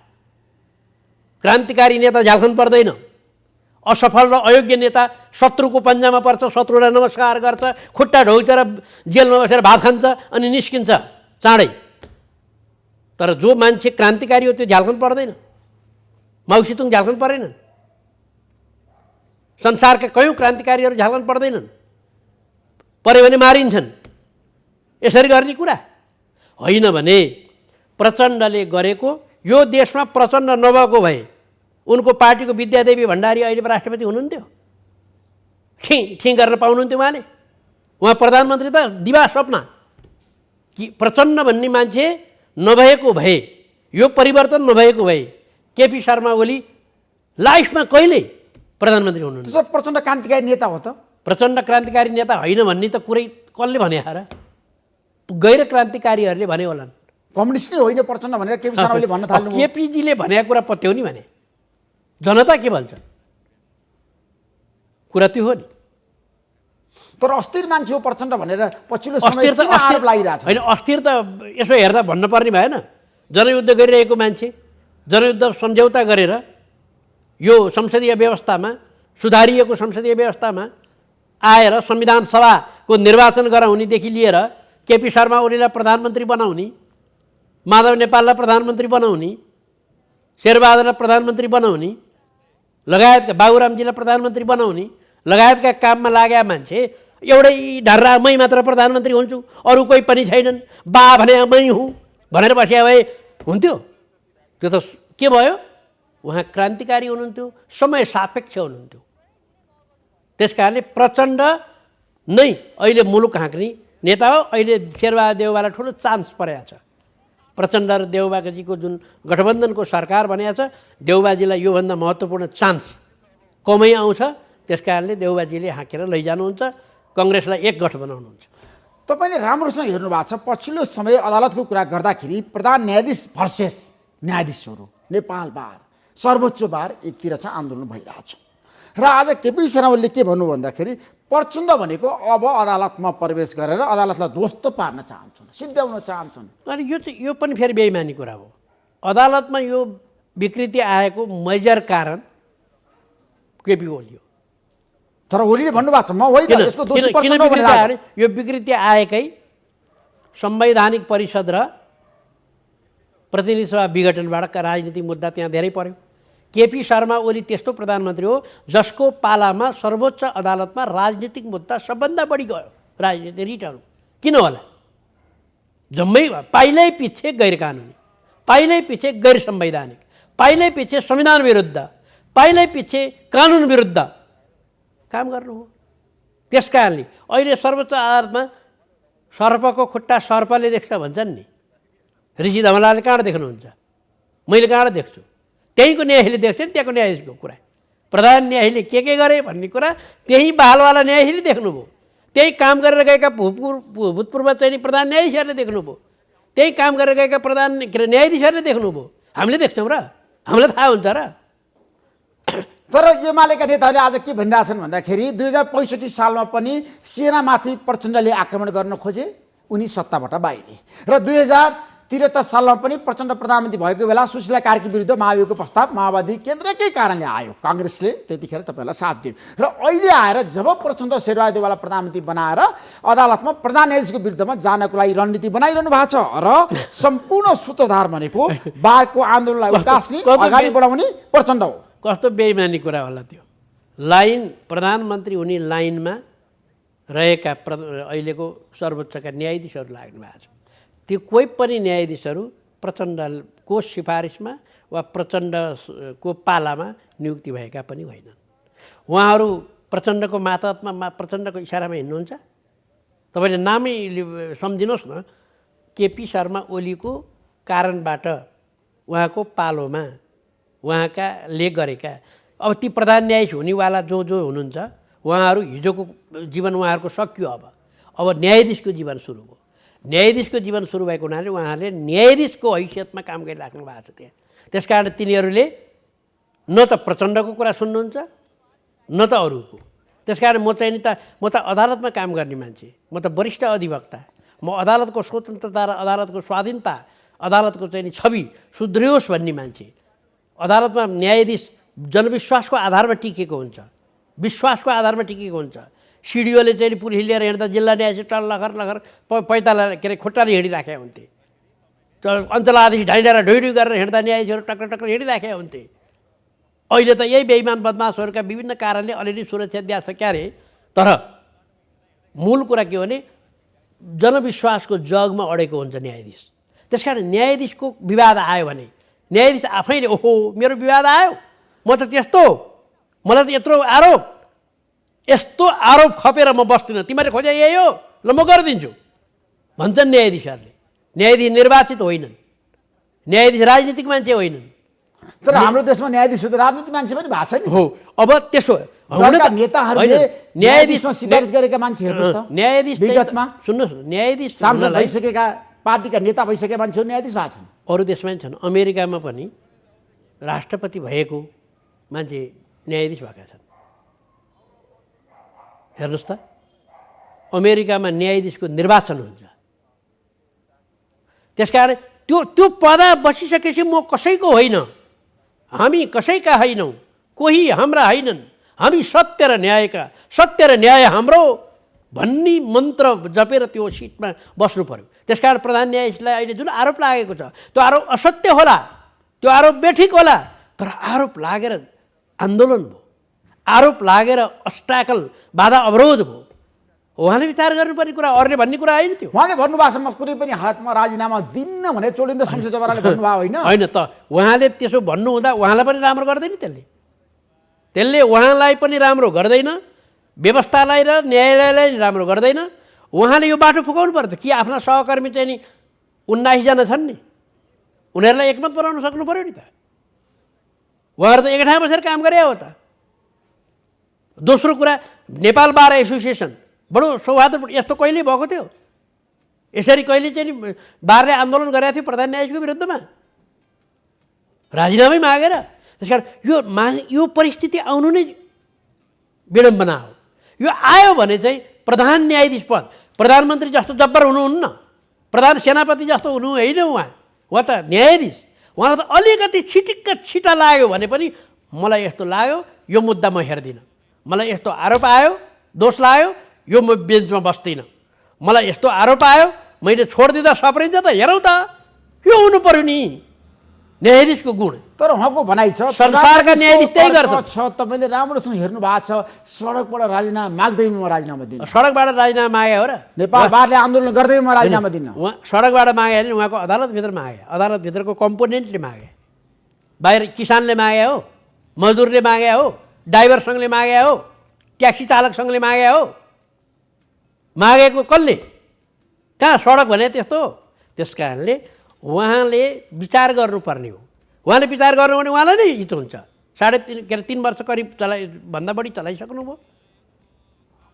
[SPEAKER 8] क्रान्तिकारी नेता झ्यालखान पर्दैन। असफल र अयोग्य नेता शत्रुको पन्जामा पर्छ, शत्रुलाई नमस्कार गर्छ, खुट्टा ढोगेर जेलमा बसेर भात खान्छ अनि निस्किन्छ चाँडै। तर जो मान्छे क्रान्तिकारी हो त्यो झ्यालखान पर्दैन। माओ सेतुङ झ्यालखान परेनन्। संसारका कयौँ क्रान्तिकारीहरू झ्यालखान पर्दैनन्। पऱ्यो भने मारिन्छन्। यसरी गर्ने कुरा होइन भने प्रचण्डले गरेको, यो देशमा प्रचण्ड नभएको भए उनको पार्टीको विद्यादेवी भण्डारी अहिले राष्ट्रपति हुनुहुन्थ्यो, ठिङ गर्न पाउनुहुन्थ्यो उहाँले। उहाँ प्रधानमन्त्री त दिवा सपना। कि प्रचण्ड भन्ने मान्छे नभएको भए, यो परिवर्तन नभएको भए केपी शर्मा ओली लाइफमा कहिल्यै प्रधानमन्त्री हुनुहुन्न।
[SPEAKER 7] त्यसो प्रचण्ड क्रान्तिकारी नेता हो त?
[SPEAKER 8] प्रचण्ड क्रान्तिकारी नेता होइन भन्ने त कुरै कसले भने र? गैर क्रान्तिकारीहरूले भने होलान्।
[SPEAKER 7] कम्युनिस्ट नै होइन प्रचण्ड भनेर केपी शर्माले भन्न थाल्नु।
[SPEAKER 8] केपीजीले भनेको कुरा पत्याउनी भने जनता के भन्छ? कुरा त्यो हो नि।
[SPEAKER 7] तर अस्थिर मान्छे हो प्रचण्ड भनेर पछिल्लो समय किन आरोप लागिरहेछ?
[SPEAKER 8] होइन, अस्थिर त यसो हेर्दा भन्नुपर्ने भएन। जनयुद्ध गरिरहेको मान्छे, जनयुद्ध सम्झौता गरेर यो संसदीय व्यवस्थामा, सुधारिएको संसदीय व्यवस्थामा आएर संविधान सभाको निर्वाचन गराउनेदेखि लिएर केपी शर्मा ओलीलाई प्रधानमन्त्री बनाउने, माधव नेपाललाई प्रधानमन्त्री बनाउने, शेरबहादुरलाई प्रधानमन्त्री बनाउने, लगायतका बाबुरामजीलाई प्रधानमन्त्री बनाउने लगायतका काममा लागेका मान्छे एउटै ढर्रा मै मात्र प्रधानमन्त्री हुन्छु, अरू कोही पनि छैनन्, बा भने मै हुँ भनेर बसिया भए हुन्थ्यो? त्यो त के भयो? उहाँ क्रान्तिकारी हुनुहुन्थ्यो, समय सापेक्ष हुनुहुन्थ्यो। त्यस कारणले प्रचण्ड नै अहिले मुलुक हाँक्ने नेता हो। अहिले शेरबहादुर देउवालाई ठुलो चान्स परेको छ। प्रचण्ड र देउबाजीको जुन गठबन्धनको सरकार बनेको छ, देउबाजीलाई योभन्दा महत्त्वपूर्ण चान्स कमै आउँछ। त्यस कारणले देउबाजीले हाँकेर लैजानुहुन्छ, कङ्ग्रेसलाई एक गठ बनाउनुहुन्छ।
[SPEAKER 7] तपाईँले राम्रोसँग हेर्नु भएको छ, पछिल्लो समय अदालतको कुरा गर्दाखेरि प्रधान न्यायाधीश भर्सेस न्यायाधीशहरू, नेपाल बार, सर्वोच्च बार एकतिर छ, आन्दोलन भइरहेछ। र आज केपी शर्मा ओलीले के भन्नु भन्दाखेरि प्रचण्ड भनेको अब अदालतमा प्रवेश गरेर अदालतलाई ध्वस्त पार्न चाहन्छन्, सिद्ध्याउन चाहन्छन्।
[SPEAKER 8] अनि यो पनि फेरि बेइमानी कुरा हो। अदालतमा यो विकृति आएको मेजर कारण केपी ओली हो।
[SPEAKER 7] तर ओलीले भन्नुभएको छ म होइन, यसको दोषी प्रचण्ड हो भनेर
[SPEAKER 8] आयो? यो विकृति आएकै संवैधानिक परिषद र प्रतिनिधि सभा विघटनबाट राजनीतिक मुद्दा त्यहाँ धेरै पर्यो। केपी शर्मा ओली त्यस्तो प्रधानमन्त्री हो जसको पालामा सर्वोच्च अदालतमा राजनीतिक मुद्दा सबभन्दा बढी गयो। राजनीतिक रिटहरू किन होला? जम्मै पाइलै पछि गैर कानुनी, पाइलै पछि गैर संवैधानिक, पाइलै पछि संविधान विरुद्ध, पाइलै पछि कानुन विरुद्ध काम गर्नु हो। त्यस कारणले अहिले सर्वोच्च अदालतमा सर्पको खुट्टा सर्पले देख्छ भन्छन् नि, ऋषि धमलाले कहाँ देख्नुहुन्छ? मैले कहाँ देख्छु? त्यहीँको न्यायाधीशले देख्छ नि, त्यहाँको न्यायाधीशको कुरा। प्रधान न्यायाधीशले के गरे भन्ने कुरा त्यही बहालवाला न्यायाधीशले देख्नुभयो, त्यही काम गरेर गएका भूतपूर्व चाहिँ प्रधान न्यायाधीशहरूले देख्नुभयो, त्यही काम गरेर गएका प्रधान न्यायाधीशहरूले देख्नुभयो। हामीले देख्छौँ र? हामीलाई थाहा हुन्छ र?
[SPEAKER 7] तर एमालेका नेताहरूले आज के भनिरहेछन् भन्दाखेरि 2065 सालमा पनि सेनामाथि प्रचण्डले आक्रमण गर्न खोजे, उनी सत्ताबाट बाहिरे। र 2073 सालमा पनि प्रचण्ड प्रधानमन्त्री भएको बेला सुशीला कार्की विरुद्ध महाभियोगको प्रस्ताव माओवादी केन्द्रकै कारणले आयो, काङ्ग्रेसले त्यतिखेर तपाईँलाई साथ दियो। र अहिले आएर जब प्रचण्ड शेरबहादुर देउवालाई प्रधानमन्त्री बनाएर अदालतमा प्रधान न्यायाधीशको विरुद्धमा जानको लागि रणनीति बनाइरहनु भएको छ र सम्पूर्ण सूत्रधार भनेको बारको आन्दोलनलाई उकास्ने, अगाडि बढाउने प्रचण्ड हो।
[SPEAKER 8] कस्तो बेइमानी कुरा होला त्यो? लाइन प्रधानमन्त्री हुने लाइनमा रहेका अहिलेको सर्वोच्चका न्यायाधीशहरू लाग्नु भएको छ। त्यो कोही पनि न्यायाधीशहरू प्रचण्डको सिफारिसमा वा प्रचण्डको पालामा नियुक्ति भएका पनि होइनन्। उहाँहरू प्रचण्डको मातहतमा प्रचण्डको इसारामा हिँड्नुहुन्छ। तपाईँले नामै सम्झिनुहोस् न, केपी शर्मा ओलीको कारणबाट उहाँको पालोमा उहाँकाले गरेका अब ती प्रधान न्यायाधीश हुनेवाला जो हुनुहुन्छ उहाँहरू हिजोको जीवन उहाँहरूको सकियो। अब न्यायाधीशको जीवन सुरु भयो। न्यायाधीशको जीवन सुरु भएको हुनाले उहाँहरूले न्यायाधीशको हैसियतमा काम गरिराख्नु भएको छ त्यहाँ। त्यस कारण तिनीहरूले न त प्रचण्डको कुरा सुन्नुहुन्छ न त अरूको। त्यस कारण म त अदालतमा काम गर्ने मान्छे, म त वरिष्ठ अधिवक्ता, म अदालतको स्वतन्त्रता र अदालतको स्वाधीनता, अदालतको छवि सुध्रियोस् भन्ने मान्छे। अदालतमा न्यायाधीश जनविश्वासको आधारमा टिकेको हुन्छ, विश्वासको आधारमा टिकेको हुन्छ। सिडिओले पुलिस लिएर हिँड्दा जिल्ला न्यायाधीश टल लखर पैताला खुट्टाले हिँडिराखेका हुन्थे। अञ्चलाधीश ढाइडाँडा ढोइढोइ गरेर हिँड्दा न्यायाधीशहरू टक्कर हिँडिराखेका हुन्थे। अहिले त यही बेइमान बदमासहरूका विभिन्न कारणले अलिअलि सुरक्षा दिएको छ क्यारे। तर मूल कुरा के हो भने जनविश्वासको जगमा अडेको हुन्छ न्यायाधीश। त्यस कारण न्यायाधीशको विवाद आयो भने न्यायाधीश आफैले ओहो मेरो विवाद आयो, म त त्यस्तो, मलाई त यस्तो आरोप खपेर म बस्दिनँ, तिमीहरूले खोजे यही हो, ल म गरिदिन्छु भन्छन् न्यायाधीशहरूले। न्यायाधीश निर्वाचित होइनन्, न्यायाधीश राजनीतिक मान्छे होइनन्।
[SPEAKER 7] तर हाम्रो देशमा न्यायाधीश त राजनीतिक मान्छे पनि भएको छैन।
[SPEAKER 8] हो, अब त्यसो
[SPEAKER 7] दलका नेताहरूले न्यायाधीशमा सिफारिस गरेका मान्छे हेर्नुहोस् त,
[SPEAKER 8] न्यायाधीश
[SPEAKER 7] विगतमा
[SPEAKER 8] सुन्नुहोस् न, न्यायाधीश
[SPEAKER 7] सांसद
[SPEAKER 8] हुनलाई
[SPEAKER 7] भइसकेका पार्टीका नेता भइसकेका मान्छेहरू न्यायाधीश भएको छन्।
[SPEAKER 8] अरू देशमा पनि छन्। अमेरिकामा पनि राष्ट्रपति भएको मान्छे न्यायाधीश भएका छन्। हेर्नुहोस् त, अमेरिकामा न्यायाधीशको निर्वाचन हुन्छ। त्यसकारण त्यो पद बसिसकेपछि म कसैको होइन, हामी कसैका होइनौँ, कोही हाम्रा होइनन्, हामी सत्य र न्यायका, सत्य र न्याय हाम्रो भन्ने मन्त्र जपेर त्यो सिटमा बस्नु पर्यो। त्यसकारण प्रधान न्यायाधीशलाई अहिले जुन आरोप लागेको छ त्यो आरोप असत्य होला, त्यो आरोप बेठिक होला, तर आरोप लागेर आन्दोलन भयो, आरोप लागेर अस्ट्याकल बाधा अवरोध भयो। उहाँले विचार गर्नुपर्ने कुरा, अरूले भन्ने कुरा होइन त्यो।
[SPEAKER 7] उहाँले भन्नुभएको छ म कुनै पनि हालतमा राजीनामा दिन्न भने चोलिन्द शमशेर जबराले भन्नुभयो होइन?
[SPEAKER 8] होइन त, उहाँले त्यसो भन्नुहुँदा उहाँलाई पनि राम्रो गर्दैन त्यसले उहाँलाई पनि राम्रो गर्दैन, व्यवस्थालाई र न्यायालयलाई राम्रो गर्दैन। उहाँले यो बाटो फुकाउनु पर्यो त कि आफ्ना सहकर्मी चाहिँ नि 19 जना छन् नि, उनीहरूलाई एकमत बनाउन सक्नु पर्यो नि त। उहाँहरू त एक ठाउँ बसेर काम गरे हो त। दोस्रो कुरा, नेपाल बार एसोसिएसन बडो सौहार्दपूर्ण, यस्तो कहिले भएको थियो? यसरी कहिले चाहिँ नि बारले आन्दोलन गरेको थियो प्रधान न्यायाधीशको विरुद्धमा, राजीनामै मागेर। त्यस कारण यो परिस्थिति आउनु नै विडम्बना हो। यो आयो भने चाहिँ प्रधान न्यायाधीश पद, प्रधानमन्त्री जस्तो जब्बर हुनुहुन्न, प्रधान सेनापति जस्तो हुनु होइन, उहाँ त न्यायाधीश। उहाँलाई त अलिकति छिटा लाग्यो भने पनि मलाई यस्तो लाग्यो यो मुद्दा म हेर्दिनँ, मलाई यस्तो आरोप आयो, दोष लाग्यो, यो म बेन्चमा बस्दिनँ, मलाई यस्तो आरोप आयो, मैले छोडिदिँदा सप्रिन्छ त, हेरौँ त, यो हुनु पर्यो नि न्यायाधीशको गुण।
[SPEAKER 7] तर उहाँको भनाइ छ
[SPEAKER 8] संसारका न्यायाधीश त्यही गर्छ।
[SPEAKER 7] तपाईँले राम्रोसँग हेर्नु भएको छ, सडकबाट राजीनामा माग्दै म राजीनामा दिन्न,
[SPEAKER 8] सडकबाट राजीनामा मागे हो र?
[SPEAKER 7] नेपाल बारले आन्दोलन गर्दै म राजीनामा दिन्न।
[SPEAKER 8] उहाँ सडकबाट मागे होइन, उहाँको अदालतभित्र मागे, अदालतभित्रको कम्पोनेन्टले मागे, बाहिर किसानले मागे हो, मजदुरले मागे हो, ड्राइभर सङ्घले मागे हो, ट्याक्सी चालक सङ्घले मागे हो, मागेको कसले? कहाँ सडक भने त्यस्तो हो। त्यस कारणले उहाँले विचार गर्नुपर्ने हो। उहाँले विचार गर्नु भने उहाँलाई नै हित हुन्छ। 3.5 वर्ष करिब भन्दा बढी चलाइसक्नुभयो।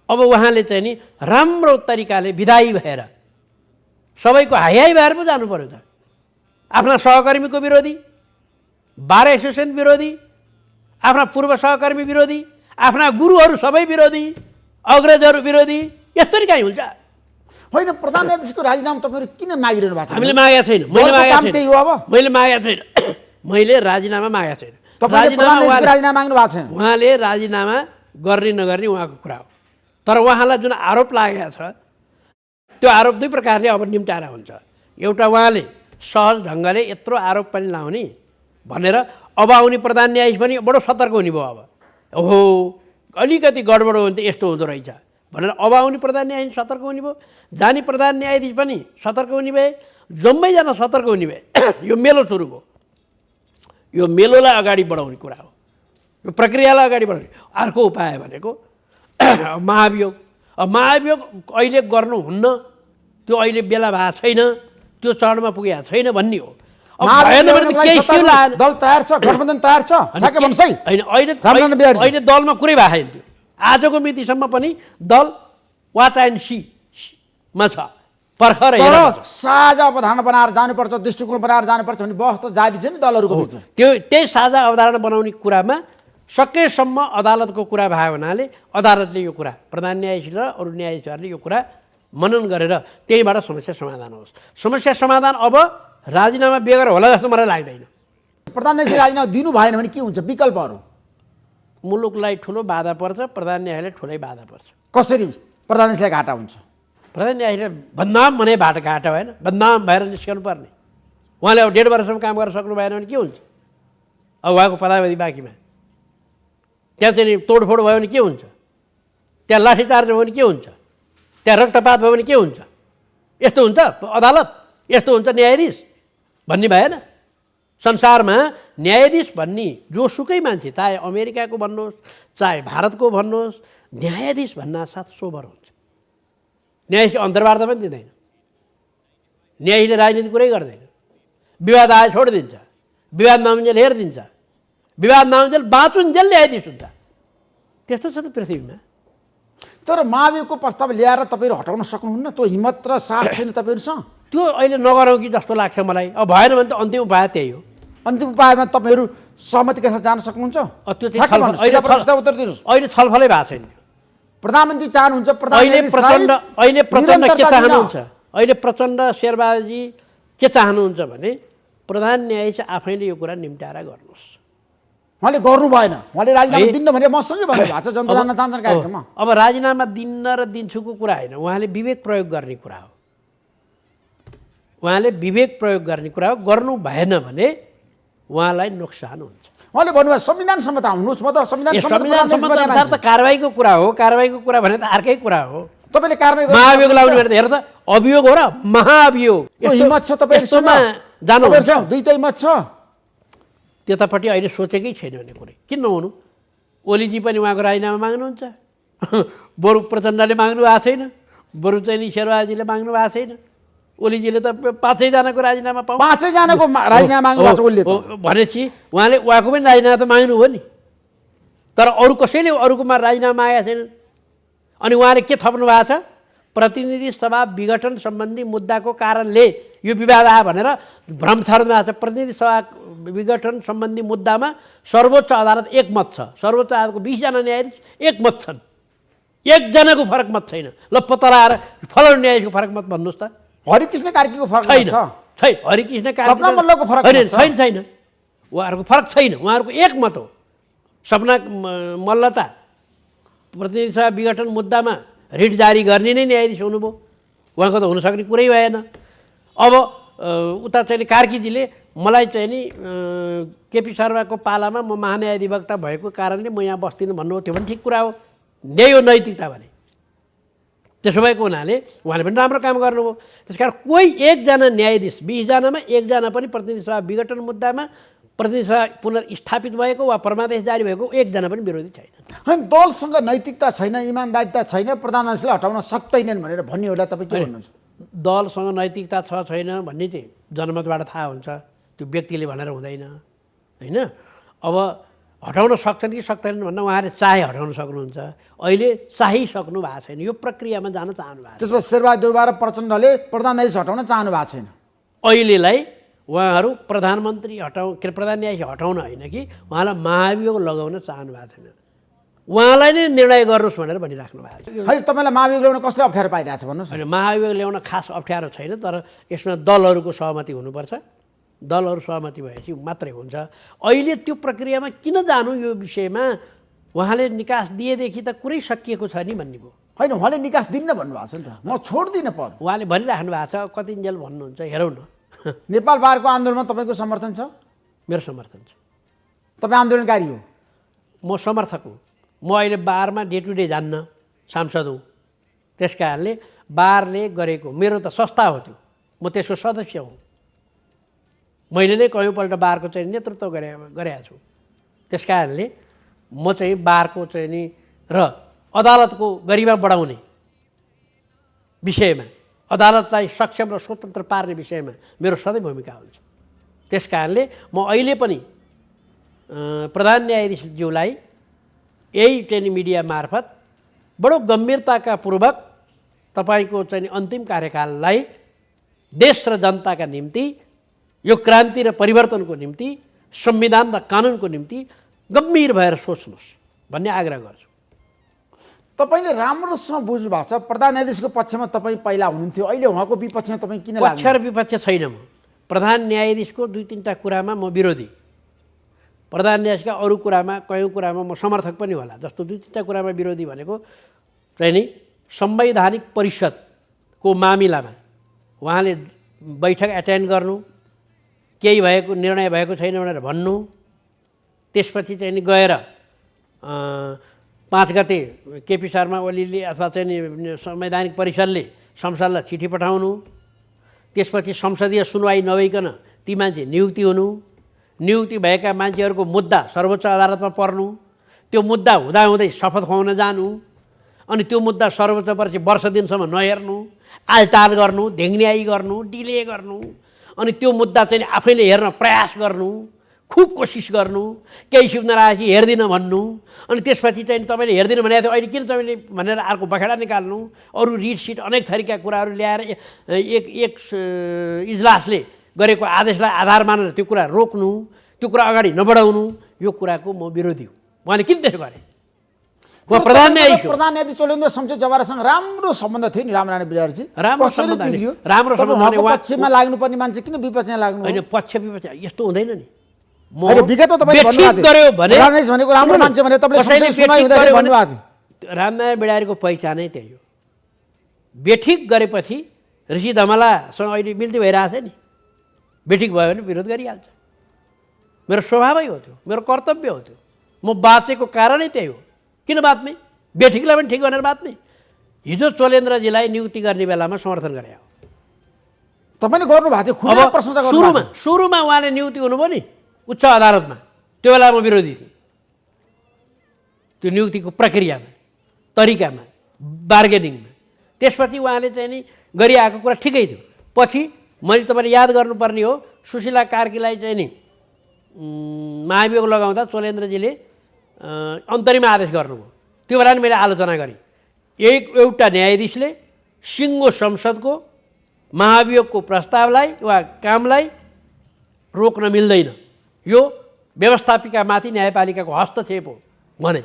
[SPEAKER 8] अब उहाँले चाहिँ नि राम्रो तरिकाले विदायी भएर सबैको हाई भएर पो जानु पर्यो त। आफ्ना सहकर्मीको विरोधी, बार एसोसिएसन विरोधी, आफ्ना पूर्व सहकर्मी विरोधी, आफ्ना गुरुहरू सबै विरोधी, अग्रजहरू विरोधी, यस्तरी कहीँ हुन्छ?
[SPEAKER 7] होइन, प्रधान न्यायाधीशको राजीनामा तपाईँहरू किन मागिरहनु भएको छ?
[SPEAKER 8] हामीले मागेका छैन, मैले मागेका छैन, मैले राजीनामा मागेका छैन।
[SPEAKER 7] राजीनामा माग्नु भएको छ?
[SPEAKER 8] उहाँले राजीनामा गर्ने नगर्ने उहाँको कुरा हो। तर उहाँलाई जुन आरोप लागेको छ त्यो आरोप दुई प्रकारले अब निम्टाएर हुन्छ। एउटा, उहाँले सहज ढङ्गले यत्रो आरोप पनि लाउने भनेर अब आउने प्रधान न्यायाधीश पनि बडो सतर्क हुने भयो। अब ओहो अलिकति गडबड हो भने त यस्तो हुँदो रहेछ भनेर अब आउने प्रधान न्यायाधीश सतर्क हुने भयो, जाने प्रधान न्यायाधीश पनि सतर्क हुने भए, जम्मैजना सतर्क हुने भए। यो मेलो सुरु भयो। यो मेलोलाई अगाडि बढाउने कुरा हो, यो प्रक्रियालाई अगाडि बढाउने। अर्को उपाय भनेको महाभियोग। अब महाभियोग अहिले गर्नुहुन्न, त्यो अहिले बेला भएको छैन, त्यो चरणमा पुगेको छैन भन्ने हो।
[SPEAKER 7] दल तयार छ, गठबन्धन तयार छ,
[SPEAKER 8] अहिले दलमा कुरै भएको छैन। त्यो आजको मितिसम्म पनि दल वाच एन्ड सीमा छ, पर्खर
[SPEAKER 7] साझा अवधारणा बनाएर जानुपर्छ, दृष्टिकोण बनाएर जानुपर्छ भन्ने बहस त जारी छ नि दलहरूको बिचमा।
[SPEAKER 8] त्यही साझा अवधारणा बनाउने कुरामा सकेसम्म अदालतको कुरा भयो हुनाले अदालतले यो कुरा, प्रधान न्यायाधीश र अरू न्यायाधीशहरूले यो कुरा मनन गरेर त्यहीबाट समस्या समाधान होस्। समस्या समाधान अब राजीनामा बेगर होला जस्तो मलाई लाग्दैन।
[SPEAKER 7] प्रधान न्यायाधीश राजीनामा दिनु भएन भने के हुन्छ विकल्पहरू?
[SPEAKER 8] मुलुकलाई ठुलो बाधा पर्छ, प्रधान न्यायाधीशलाई ठुलै बाधा पर्छ।
[SPEAKER 7] कसरी प्रधान न्यायाधीशलाई घाटा हुन्छ?
[SPEAKER 8] प्रधान न्यायाधीशलाई बदनाम भने घाटा भएन, बदनाम भएर निस्कनु पर्ने। उहाँले अब 1.5 वर्षसम्म काम गर्न सक्नु भएन भने के हुन्छ? अब उहाँको पदावधि बाँकीमा त्यहाँ चाहिँ तोडफोड भयो भने के हुन्छ? त्यहाँ लाठीचार्ज भयो भने के हुन्छ? त्यहाँ रक्तपात भयो भने के हुन्छ? यस्तो हुन्छ अदालत, यस्तो हुन्छ न्यायाधीश भन्ने भएन। संसारमा न्यायाधीश भन्ने जोसुकै मान्छे, चाहे अमेरिकाको भन्नुहोस्, चाहे भारतको भन्नुहोस्, न्यायाधीश भन्नासाथ सोबर हुन्छ। न्यायाधीशले अन्तर्वार्ता पनि दिँदैन, न्यायाधीशले राजनीति कुरै गर्दैन, विवाद आए छोडिदिन्छ, विवाद नमिन्जेल हेरिदिन्छ, विवाद नहुन्जेल बाँचुन्जेल न्यायाधीश हुन्छ। त्यस्तो छ त पृथ्वीमा।
[SPEAKER 7] तर महाभियोगको प्रस्ताव ल्याएर तपाईँहरू हटाउन सक्नुहुन्न? त्यो हिम्मत र साथ छैन तपाईँहरूसँग?
[SPEAKER 8] त्यो अहिले नगरौँ कि जस्तो लाग्छ मलाई। अब भएन भने त अन्तिम उपाय त्यही हो।
[SPEAKER 7] अन्तिम उपायमा तपाईँहरू सहमतिका साथ जान सक्नुहुन्छ?
[SPEAKER 8] त्यो
[SPEAKER 7] ठ्याक्क भन्नुहोस्, सिधा प्रश्न उत्तर दिनुहोस्।
[SPEAKER 8] अहिले छलफलै भएको छैन।
[SPEAKER 7] प्रधानमन्त्री चाहनुहुन्छ
[SPEAKER 8] अहिले प्रचण्ड के चाहनुहुन्छ? अहिले प्रचण्ड शेरबहादुरजी के चाहनुहुन्छ भने प्रधान न्यायाधीश आफैले यो कुरा निम्टाएर गर्नुहोस्।
[SPEAKER 7] उहाँले गर्नु भएन, उहाँले राजीनामा दिन्न भनेर मसँगै भन्नुभएको छ जनता जान्न चाहन्छन् कार्यक्रममा।
[SPEAKER 8] अब राजीनामा दिन्न र दिन्छुको कुरा होइन, उहाँले विवेक प्रयोग गर्ने कुरा हो। उहाँले विवेक प्रयोग गर्ने कुरा हो। गर्नु भएन भने उहाँलाई नोक्सान हुन्छ।
[SPEAKER 7] उहाँले भन्नुभयो संविधान सम्मत आउनुहोस्, म त संविधान
[SPEAKER 8] अनुसार त कारबाहीको कुरा हो। कारबाहीको कुरा भने त अर्कै कुरा हो।
[SPEAKER 7] तपाईँले कारबाही
[SPEAKER 8] महाभियोग लाउने भने त हेर त, अभियोग हो र महाभियोग।
[SPEAKER 7] हिम्मत छ
[SPEAKER 8] यस्तोमा जानुहुन्छ?
[SPEAKER 7] दुईटै हिम्मत छ।
[SPEAKER 8] त्यतापट्टि अहिले सोचेकै छैन भन्ने कुरै किन नहुनु? ओलीजी पनि उहाँको राजीनामा माग्नुहुन्छ, बरु प्रचण्डले माग्नु भएको छैन, बरु चाहिँ नि शेरबहादुरजीले माग्नु भएको छैन। ओलीजीले त 5जनाको राजीनामा पाउँ,
[SPEAKER 7] 5जनाको राजीनामा माग्नु भएको छ ओलीले
[SPEAKER 8] भनेपछि उहाँले उहाँको पनि राजीनामा त माग्नु हो नि। तर अरू कसैले अरूकोमा राजीनामा मागेका छैनन्। अनि उहाँले के थप्नु भएको छ? प्रतिनिधि सभा विघटन सम्बन्धी मुद्दाको कारणले यो विवाद आयो भनेर भ्रम छर्नु भएको छ। प्रतिनिधि सभा विघटन सम्बन्धी मुद्दामा सर्वोच्च अदालत एकमत छ। सर्वोच्च अदालतको 20जना न्यायाधीश एकमत छन्, एकजनाको फरक मत छैन। ल पत्ता लगाएर फलानु न्यायाधीशको फरक मत भन्नुहोस् त।
[SPEAKER 7] हरिकृष्ण कार्कीको फरक
[SPEAKER 8] छैन,
[SPEAKER 7] छ?
[SPEAKER 8] हरिकृष्ण कार्की
[SPEAKER 7] सपना मल्लको फरक
[SPEAKER 8] होइन, छैन। उहाँहरूको फरक छैन, उहाँहरूको एकमत हो। सपना मल्ल त प्रतिनिधि सभा विघटन मुद्दामा रिट जारी गर्ने नै न्यायाधीश हुनुभयो, उहाँको त हुनसक्ने कुरै भएन। अब उता चाहिँ कार्कीजीले मलाई चाहिँ नि केपी शर्माको पालामा म महान्यायाधिवक्ता भएको कारणले म यहाँ बस्दिनँ भन्नुभयो, त्यो पनि ठिक कुरा हो। यही हो नैतिकता भने। त्यसो भएको हुनाले उहाँले पनि राम्रो काम गर्नुभयो। त्यस कारण कोही एकजना न्यायाधीश 20जनामा एकजना पनि प्रतिनिधि सभा विघटन मुद्दामा प्रतिनिधि सभा पुनर्स्थापित भएको वा परमादेश जारी भएको एकजना पनि विरोधी छैन।
[SPEAKER 7] होइन, दलसँग नैतिकता छैन, इमान्दारिता छैन, प्रधानमन्त्रीले हटाउन सक्दैनन् भनेर भन्ने होला। तपाईँ के भन्नुहुन्छ?
[SPEAKER 8] दलसँग नैतिकता छ छैन भन्ने चाहिँ जनमतबाट थाहा हुन्छ, त्यो व्यक्तिले भनेर हुँदैन होइन। अब हटाउन सक्छन् कि सक्दैनन् भन्न उहाँले चाहे हटाउन सक्नुहुन्छ, अहिले चाहिसक्नु भएको छैन, यो प्रक्रियामा जान चाहनु भएको।
[SPEAKER 7] त्यसपछि शेरबहादुर र प्रचण्डले प्रधान न्यायाधीश हटाउन चाहनु भएको छैन।
[SPEAKER 8] अहिलेलाई उहाँहरू प्रधानमन्त्री के प्रधान न्यायाधीश हटाउन होइन कि उहाँलाई महाभियोग लगाउन चाहनु भएको छैन। उहाँलाई नै निर्णय गर्नुहोस् भनेर भनिराख्नु भएको छ।
[SPEAKER 7] होइन, तपाईँलाई महाभियोग ल्याउन कसले अप्ठ्यारो पाइरहेको छ भन्नुहोस्?
[SPEAKER 8] होइन, महाभियोग ल्याउन खास अप्ठ्यारो छैन, तर यसमा दलहरूको सहमति हुनुपर्छ। दलहरू सहमति भएपछि मात्रै हुन्छ। अहिले त्यो प्रक्रियामा किन जानु? यो विषयमा उहाँले निकास दिएदेखि त कुरै सकिएको छ नि भन्ने भयो।
[SPEAKER 7] होइन, उहाँले निकास दिन्न भन्नुभएको छ नि त, म छोड्दिनँ पद।
[SPEAKER 8] उहाँले भनिराख्नु भएको छ, कतिन्जेल भन्नुहुन्छ हेरौँ न।
[SPEAKER 7] नेपाल बारको आन्दोलनमा तपाईँको समर्थन छ?
[SPEAKER 8] मेरो समर्थन छ।
[SPEAKER 7] तपाईँ आन्दोलनकारी हो?
[SPEAKER 8] म समर्थक हुँ। म अहिले बारमा डे टु डे जान्न, सांसद हुँ। त्यस कारणले बारले गरेको मेरो त संस्था हो, त्यो म त्यसको सदस्य हुँ। मैले नै कयौँपल्ट बारको चाहिँ नेतृत्व गरेका छु। त्यस कारणले म चाहिँ बारको चाहिँ नि र अदालतको गरिमा बढाउने विषयमा, अदालतलाई सक्षम र स्वतन्त्र पार्ने विषयमा मेरो सधैँ भूमिका हुन्छ। त्यस कारणले म अहिले पनि प्रधान न्यायाधीशज्यूलाई यही चाहिँ मिडिया मार्फत बडो गम्भीरताका पूर्वक तपाईँको चाहिँ अन्तिम कार्यकाललाई देश र जनताका निम्ति, यो क्रान्ति र परिवर्तनको निम्ति, संविधान र कानुनको निम्ति गम्भीर भएर सोच्नुहोस् भन्ने आग्रह गर्छु।
[SPEAKER 7] तपाईँले राम्रोसँग बुझ्नु भएको छ, प्रधान न्यायाधीशको पक्षमा तपाईँ पहिला हुनुहुन्थ्यो, अहिले उहाँको विपक्षमा तपाईँ किन लाग्नु?
[SPEAKER 8] पक्ष र विपक्ष छैन म। प्रधान न्यायाधीशको 2-3टा कुरामा म विरोधी, प्रधान न्यायाधीशका अरू कुरामा कयौँ कुरामा म समर्थक पनि होला। जस्तो 2-3टा कुरामा विरोधी भनेको चाहिँ नि संवैधानिक परिषदको मामिलामा उहाँले बैठक एटेन्ड गर्नु, केही भएको निर्णय भएको छैन भनेर भन्नु, त्यसपछि चाहिँ नि गएर 5 गते केपी शर्मा ओलीले अथवा चाहिँ नि संवैधानिक परिषदले संसदलाई चिठी पठाउनु, त्यसपछि संसदीय सुनवाई नभइकन ती मान्छे नियुक्ति हुनु, नियुक्ति भएका मान्छेहरूको मुद्दा सर्वोच्च अदालतमा पर्नु, त्यो मुद्दा हुँदाहुँदै शपथ खुवाउन जानु, अनि त्यो मुद्दा सर्वोच्चपछि वर्ष दिनसम्म नहेर्नु, आलटाल गर्नु, धेङ्ग्याई गर्नु, डिले गर्नु, अनि त्यो मुद्दा चाहिँ आफैले हेर्न प्रयास गर्नु, खुब कोसिस गर्नु, केही सुन्न राखेपछि हेर्दिनँ भन्नु, अनि त्यसपछि चाहिँ तपाईँले हेर्दिनँ भनेको थियो अहिले किन तपाईँले भनेर अर्को बखेडा निकाल्नु, अरू रिट सिट अनेक थरीका कुराहरू ल्याएर एक इजलासले गरेको आदेशलाई आधार मानेर त्यो कुरा रोक्नु, त्यो कुरा अगाडि नबढाउनु, यो कुराको म विरोधी हुँ। उहाँले किन त्यसो गरे? उहाँ प्रधान
[SPEAKER 7] न्यायाधीश चोलेन्द्र शमशेर जवारासँग राम्रो सम्बन्ध थियो नि रामनारायण बिराटजी।
[SPEAKER 8] राम्रो सम्बन्ध
[SPEAKER 7] पक्षमा लाग्नुपर्ने मान्छे किन विपक्षमा लाग्नु?
[SPEAKER 8] होइन, पक्ष विपक्ष यस्तो हुँदैन नि।
[SPEAKER 7] विगतमा तपाईले
[SPEAKER 8] गर्यो भने
[SPEAKER 7] भनेको राम्रो मान्छे भने तपाईले सुनाइ हुँदै भन्नुभएको थियो।
[SPEAKER 8] रामनारायण बिडारीको पहिचानै त्यही हो। बेठिक गरेपछि ऋषि धमलासँग अहिले मिल्ती भइरहेछ नि, बेठिक भयो भने विरोध गरिहाल्छ। मेरो स्वभावै हो त्यो, मेरो कर्तव्य हो त्यो। म बाँचेको कारणै त्यही हो। किन बाँच्ने? बेठिकलाई पनि ठिक भनेर बाँच्ने। हिजो चोलेन्द्रजीलाई नियुक्ति गर्ने बेलामा समर्थन गरे हो।
[SPEAKER 7] तपाईँले गर्नुभएको थियो, खुला प्रशंसा गर्नुभएको।
[SPEAKER 8] सुरुमा उहाँले नियुक्ति हुनुभयो नि उच्च अदालतमा, त्यो बेला म विरोधी थिएँ। त्यो नियुक्तिको प्रक्रियामा, तरिकामा, बार्गेनिङमा। त्यसपछि उहाँले चाहिँ नि गरिआएको कुरा ठिकै थियो। पछि मैले तपाईँले याद गर्नुपर्ने हो, सुशीला कार्कीलाई चाहिँ नि महाभियोग लगाउँदा चोलेन्द्रजीले अन्तरिम आदेश गर्नुभयो। त्यो बेला नि मैले आलोचना गरेँ। एउटा न्यायाधीशले सिङ्गो संसदको महाभियोगको प्रस्तावलाई वा कामलाई रोक्न मिल्दैन, यो व्यवस्थापिकामाथि न्यायपालिकाको हस्तक्षेप हो भने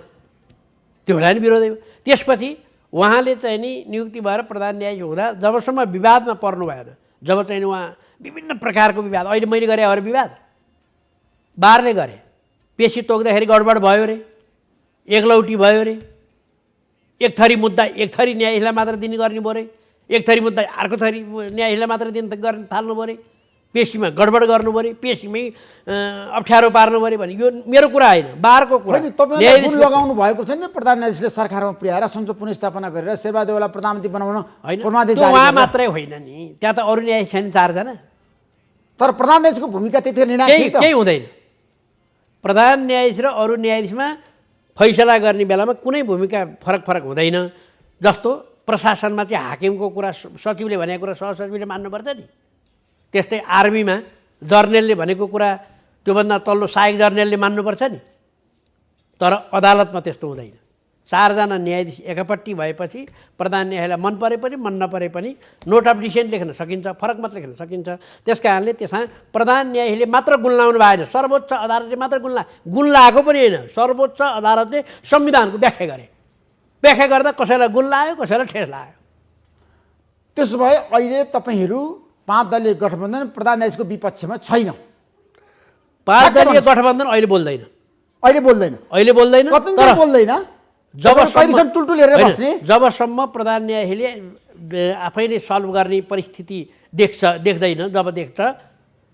[SPEAKER 8] त्यो बेला नि विरोधी हो। त्यसपछि उहाँले चाहिँ नि नियुक्ति भएर प्रधान न्यायाधीश हुँदा जबसम्म विवादमा पर्नु भएन, जब चाहिँ उहाँ विभिन्न प्रकारको विवाद, अहिले मैले गरेँ अरू विवाद बारले गरेँ, पेशी तोक्दाखेरि गडबड भयो रे, एकलौटी भयो रे, एक थरी मुद्दा एक थरी न्यायाधीशलाई मात्र दिने गर्ने भयो रे, एक थरी मुद्दा अर्को थरी न्यायाधीशलाई मात्र गर्न थाल्नु पऱ्यो, पेशीमा गडबड गर्नु पऱ्यो, पेशीमै अप्ठ्यारो पार्नु पऱ्यो भने यो मेरो कुरा होइन, बारको कुरा।
[SPEAKER 7] न्यायाधीश लगाउनु भएको छ नि प्रधान न्यायाधीशले सरकारमा पुर्याएर संसद पुनर्स्थापना गरेर शेरबहादेवलाई प्रधानमन्त्री बनाउन।
[SPEAKER 8] होइन, उहाँ मात्रै होइन नि, त्यहाँ त अरू न्यायाधीश छैन, 4 जना।
[SPEAKER 7] तर प्रधान न्यायाधीशको भूमिका त्यति निर्णायक
[SPEAKER 8] केही हुँदैन। प्रधान न्यायाधीश र अरू न्यायाधीशमा फैसला गर्ने बेलामा कुनै भूमिका फरक हुँदैन। जस्तो प्रशासनमा चाहिँ हाकिमको कुरा सचिवले भनेको कुरा सहसचिवले मान्नुपर्छ नि, त्यस्तै आर्मीमा जर्नेलले भनेको कुरा त्योभन्दा तल्लो सहायक जर्नेलले मान्नुपर्छ नि। तर अदालतमा त्यस्तो हुँदैन। 4 जना न्यायाधीश एकपट्टि भएपछि प्रधान न्यायाधीशलाई मन परे पनि मन नपरे पनि नोट अफ डिसेन्ट लेख्न सकिन्छ, फरक मात्र लेख्न सकिन्छ। त्यस कारणले त्यसमा प्रधान न्यायाधीशले मात्र गुन्लाउनु भएन, सर्वोच्च अदालतले मात्र गुन्लाएको पनि होइन। सर्वोच्च अदालतले संविधानको व्याख्या गरे, व्याख्या गर्दा कसैलाई गुन्लायो, कसैलाई ठेस लाग्यो।
[SPEAKER 7] त्यसो भए अहिले तपाईँहरू 5 दलीय गठबन्धन प्रधान न्यायाधीशको विपक्षमा छैन।
[SPEAKER 8] 5 दलीय गठबन्धन अहिले बोल्दैन,
[SPEAKER 7] कति बोल्दैन।
[SPEAKER 8] जबसम्म प्रधान न्यायाधीशले आफैले सल्भ गर्ने परिस्थिति देख्दैन, जब देख्छ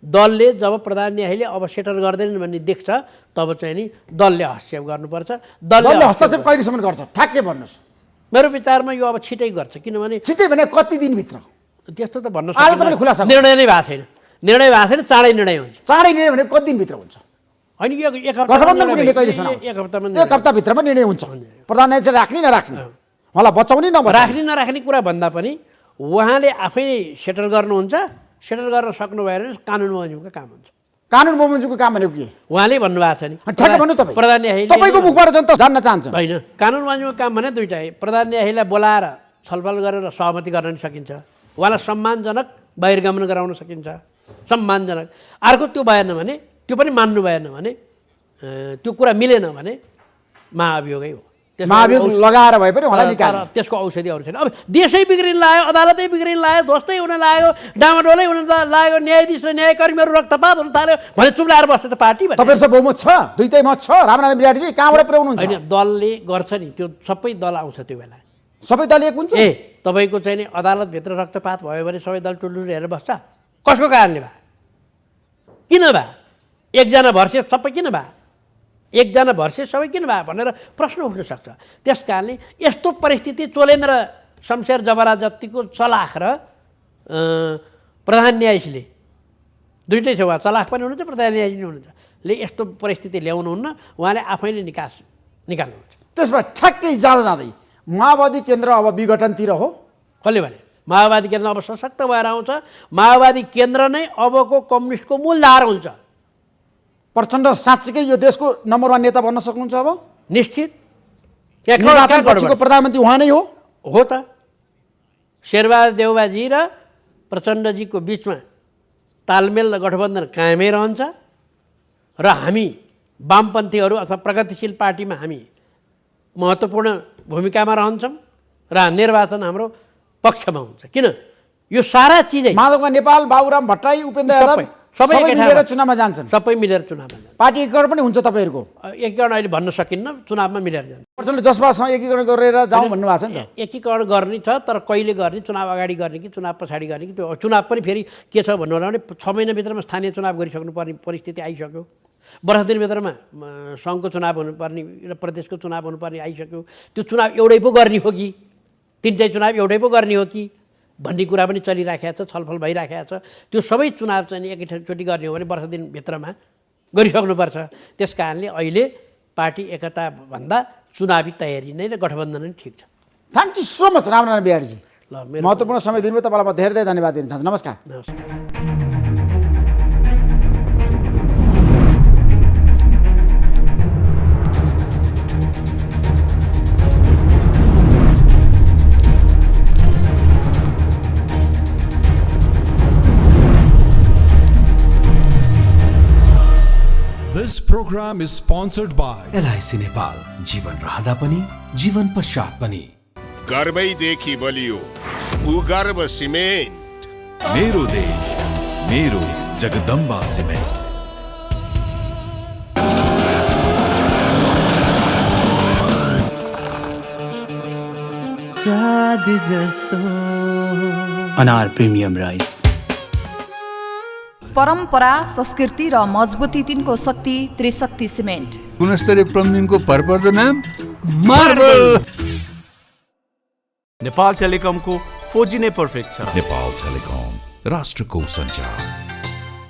[SPEAKER 8] दलले, जब प्रधान न्यायाधीशले अब सेटल गर्दैनन् भन्ने देख्छ, तब चाहिँ नि दलले हस्तक्षेप गर्नुपर्छ।
[SPEAKER 7] दलले हस्तक्षेप कहिलेसम्म गर्छ ठ्याक्कै भन्नुहोस्?
[SPEAKER 8] मेरो विचारमा यो अब छिटै गर्छ, किनभने
[SPEAKER 7] छिटै भने कति दिनभित्र?
[SPEAKER 8] त्यस्तो त भन्न सक्दिनँ, निर्णय नै भएको छैन। चाँडै निर्णय हुन्छ।
[SPEAKER 7] चाँडै निर्णय भने कति दिनभित्र हुन्छ?
[SPEAKER 8] होइन, एक
[SPEAKER 7] हप्ताभित्रमा निर्णय हुन्छ। प्रधान न्यायाधीश राख्ने नराख्ने, उहाँलाई बचाउने
[SPEAKER 8] राख्ने नराख्ने कुरा भन्दा पनि उहाँले आफै नै सेटल गर्नुहुन्छ। सेटल गर्न सक्नु भएन भने कानुन बमोजिमको काम हुन्छ।
[SPEAKER 7] कानुन बमोजिमको काम भनेको के?
[SPEAKER 8] उहाँले भन्नुभएको छ नि,
[SPEAKER 7] ठ्याक्कै भन्नु तपाईँ।
[SPEAKER 8] प्रधान न्यायाधीश
[SPEAKER 7] तपाईँको मुखबाट जनता जान्न चाहन्छ।
[SPEAKER 8] होइन, कानुन बमोजिमको काम भने दुईटा, प्रधान न्यायाधीशलाई बोलाएर छलफल गरेर सहमति गर्न सकिन्छ, उहाँलाई सम्मानजनक बहिर्गमन गराउन सकिन्छ, सम्मानजनक। अर्को त्यो भएन भने, त्यो पनि मान्नु भएन भने, त्यो कुरा मिलेन भने महाभियोगै हो।
[SPEAKER 7] महाभियोग लगाएर भए पनि उहाँलाई निकाल्नु,
[SPEAKER 8] त्यसको औषधि अरू छैन। अब देशै बिग्रिन लाग्यो, अदालतै बिग्रिन लाग्यो, ध्वस्तै हुन लाग्यो, डामाडोलै हुन लाग्यो, न्यायाधीश र न्यायकर्मीहरू रक्तपात हुन थाल्यो भने चुप लाएर बस्छ त पार्टी?
[SPEAKER 7] तपाईँहरूको बहुमत छ, दुईटै मत छ। रामनारायण बिराटजी कहाँबाट पुर्याउनुहुन्छ?
[SPEAKER 8] होइन, दलले गर्छ नि, त्यो सबै दल आउँछ त्यो बेला।
[SPEAKER 7] सबै दल एक हुन्छ?
[SPEAKER 8] तपाईँको चाहिँ नि अदालतभित्र रक्तपात भयो भने सबै दल टुलटुल हेरेर बस्छ? कसको कारणले भयो? किन भयो? एकजना भर्सेस सबै किन भयो? एकजना भर्सेस सबै किन भयो भनेर प्रश्न उठ्न सक्छ। त्यस कारणले यस्तो परिस्थिति चोलेन्द्र शमशेर जबरा जतिको चलाख र प्रधान न्यायाधीशले दुइटै छ, उहाँ चलाख पनि हुनुहुन्छ, प्रधान न्यायाधीश पनि हुनुहुन्छ, यस्तो परिस्थिति ल्याउनुहुन्न, उहाँले आफै नै निकाल्नुहुन्छ।
[SPEAKER 7] त्यसमा ठ्याक्कै जाँदै माओवादी केन्द्र अब विघटनतिर हो।
[SPEAKER 8] कसले भने? माओवादी केन्द्र अब सशक्त भएर आउँछ। माओवादी केन्द्र नै अबको कम्युनिस्टको मूलधार हुन्छ।
[SPEAKER 7] प्रचण्ड साँच्चीकै यो देशको नम्बर 1 नेता बन्न सक्नुहुन्छ अब?
[SPEAKER 8] निश्चित यहाँ
[SPEAKER 7] निर्वाचन
[SPEAKER 8] कहाँ
[SPEAKER 7] पछिको प्रधानमन्त्री उहाँ नै हो?
[SPEAKER 8] हो त। शेरबहादुर देउवाजी र प्रचण्डजीको बिचमा तालमेल र गठबन्धन कायमै रहन्छ र हामी वामपन्थीहरू अथवा प्रगतिशील पार्टीमा हामी महत्त्वपूर्ण भूमिकामा रहन्छौँ र निर्वाचन हाम्रो पक्षमा हुन्छ। किन यो सारा चिजै
[SPEAKER 7] माधवका नेपाल, बाबुराम भट्टराई, उपेन्द्र यादव सबै मिलेर चुनावमा जान्छन्।
[SPEAKER 8] सबै मिलेर चुनावमा जान्छ।
[SPEAKER 7] पार्टी एकीकरण पनि हुन्छ तपाईँहरूको?
[SPEAKER 8] एकीकरण अहिले भन्न सकिन्न, चुनावमा मिलेर जान्छ।
[SPEAKER 7] प्रचण्ड जसपासँग एकीकरण गरेर जाउँ भन्नुभएको छ नि त।
[SPEAKER 8] एकीकरण गर्ने छ, तर कहिले गर्ने, चुनाव अगाडि गर्ने कि चुनाव पछाडि गर्ने कि त्यो चुनाव पनि फेरि के छ भन्नु होला भने 6 महिनाभित्रमा स्थानीय चुनाव गरिसक्नुपर्ने परिस्थिति आइसक्यो। 12 दिनभित्रमा सङ्घको चुनाव हुनुपर्ने र प्रदेशको चुनाव हुनुपर्ने आइसक्यो। त्यो चुनाव एउटै पो गर्ने हो कि 3टै चुनाव एउटै पो गर्ने हो कि भन्ने कुरा पनि चलिराखेको छ, छलफल भइराखेको छ। त्यो सबै चुनाव चाहिँ एकैचोटि गर्ने हो भने 12 दिनभित्रमा गरिसक्नुपर्छ। त्यस कारणले अहिले पार्टी एकता भन्दा चुनावी तयारी नै र गठबन्धन नै ठिक छ।
[SPEAKER 7] Thank you so much Ramnarayan बिहारीजी।
[SPEAKER 8] ल मेरो
[SPEAKER 7] महत्त्वपूर्ण समय दिनुभयो, तपाईँलाई म धेरै धेरै धन्यवाद दिन चाहन्छु। नमस्कार।
[SPEAKER 8] नमस्कार।
[SPEAKER 1] This program is sponsored by
[SPEAKER 2] LIC Nepal, जीवन रहँदा पनि जीवन पश्चात पनि।
[SPEAKER 3] गर्वैदेखि बलियो भूगर्भ सिमेन्ट।
[SPEAKER 1] मेरो देश मेरो जगदम्बा सिमेन्ट।
[SPEAKER 9] स्वाद जस्तो अनार प्रिमियम राइस।
[SPEAKER 4] परम्परा, संस्कृति र मजबुती तिनको शक्ति त्रिशक्ति सिमेन्ट।
[SPEAKER 5] गुणस्तरीय प्लम्बिङको भरपर्दो नाम मार्बल।
[SPEAKER 6] नेपाल टेलिकमको 4G नै पर्फेक्ट छ।
[SPEAKER 1] नेपाल टेलिकम, राष्ट्रको सञ्चार।